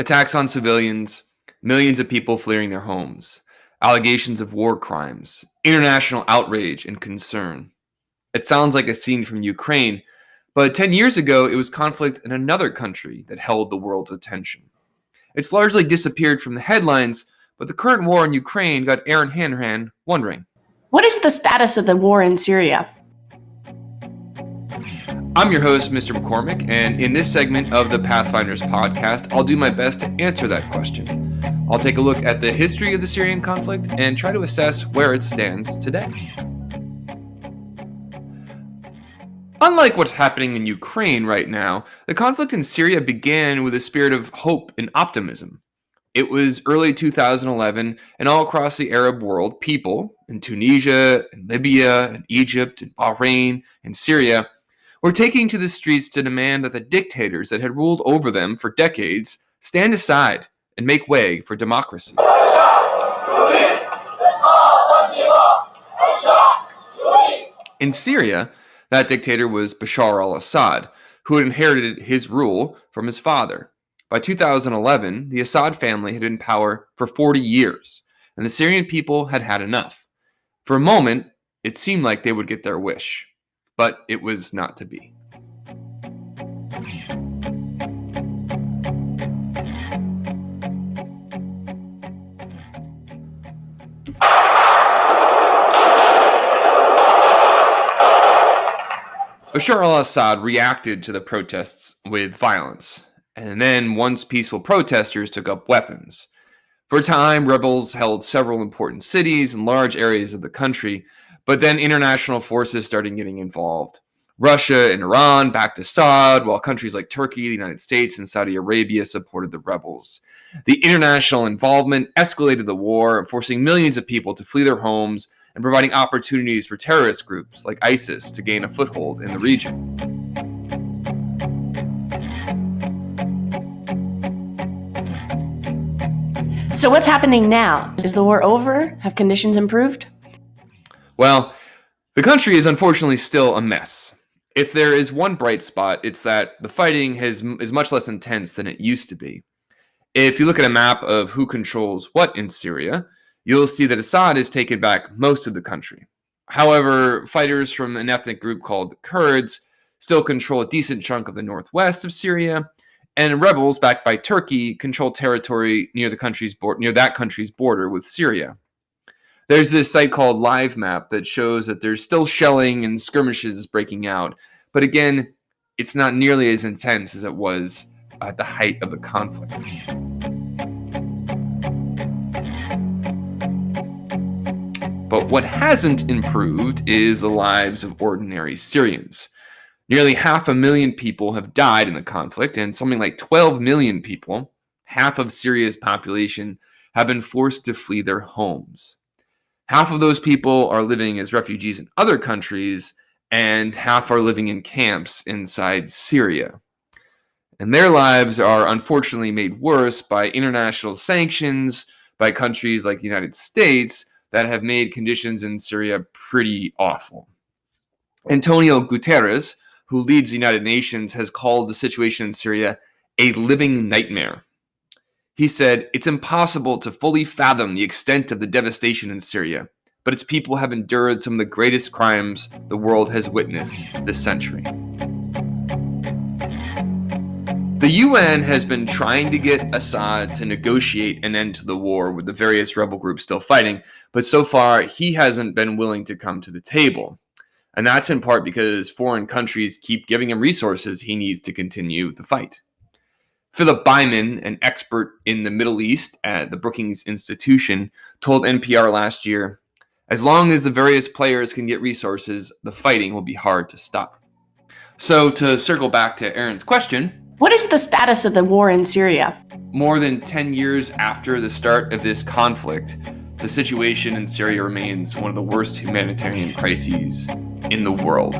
Attacks on civilians, millions of people fleeing their homes, allegations of war crimes, international outrage and concern. It sounds like a scene from Ukraine, but 10 years ago, it was conflict in another country that held the world's attention. It's largely disappeared from the headlines, but the current war in Ukraine got Aaron Hanrahan wondering. What is the status of the war in Syria? I'm your host, Mr. McCormick, and in this segment of the Pathfinders podcast, I'll do my best to answer that question. I'll take a look at the history of the Syrian conflict and try to assess where it stands today. Unlike what's happening in Ukraine right now, the conflict in Syria began with a spirit of hope and optimism. It was early 2011, and all across the Arab world, people in Tunisia, and Libya, and Egypt, and Bahrain, and Syria were taking to the streets to demand that the dictators that had ruled over them for decades stand aside and make way for democracy. In Syria, that dictator was Bashar al-Assad, who had inherited his rule from his father. By 2011, the Assad family had been in power for 40 years, and the Syrian people had had enough. For a moment, it seemed like they would get their wish, but it was not to be. Bashar al-Assad reacted to the protests with violence, and then once peaceful protesters took up weapons. For a time, rebels held several important cities and large areas of the country, but then international forces started getting involved. Russia and Iran backed Assad, while countries like Turkey, the United States, and Saudi Arabia supported the rebels. The international involvement escalated the war, forcing millions of people to flee their homes and providing opportunities for terrorist groups like ISIS to gain a foothold in the region. So what's happening now? Is the war over? Have conditions improved? Well, the country is unfortunately still a mess. If there is one bright spot, it's that the fighting is much less intense than it used to be. If you look at a map of who controls what in Syria, you'll see that Assad has taken back most of the country. However, fighters from an ethnic group called the Kurds still control a decent chunk of the northwest of Syria, and rebels backed by Turkey control territory near that country's border with Syria. There's this site called Live Map that shows that there's still shelling and skirmishes breaking out, but again, it's not nearly as intense as it was at the height of the conflict. But what hasn't improved is the lives of ordinary Syrians. Nearly 500,000 people have died in the conflict, and something like 12 million people, half of Syria's population, have been forced to flee their homes. Half of those people are living as refugees in other countries, and half are living in camps inside Syria. And their lives are unfortunately made worse by international sanctions, by countries like the United States, that have made conditions in Syria pretty awful. Antonio Guterres, who leads the United Nations, has called the situation in Syria a living nightmare. He said, "It's impossible to fully fathom the extent of the devastation in Syria, but its people have endured some of the greatest crimes the world has witnessed this century." The UN has been trying to get Assad to negotiate an end to the war with the various rebel groups still fighting, but so far he hasn't been willing to come to the table. And that's in part because foreign countries keep giving him resources he needs to continue the fight. Philip Byman, an expert in the Middle East at the Brookings Institution, told NPR last year, "As long as the various players can get resources, the fighting will be hard to stop." So to circle back to Aaron's question, what is the status of the war in Syria? More than 10 years after the start of this conflict, the situation in Syria remains one of the worst humanitarian crises in the world.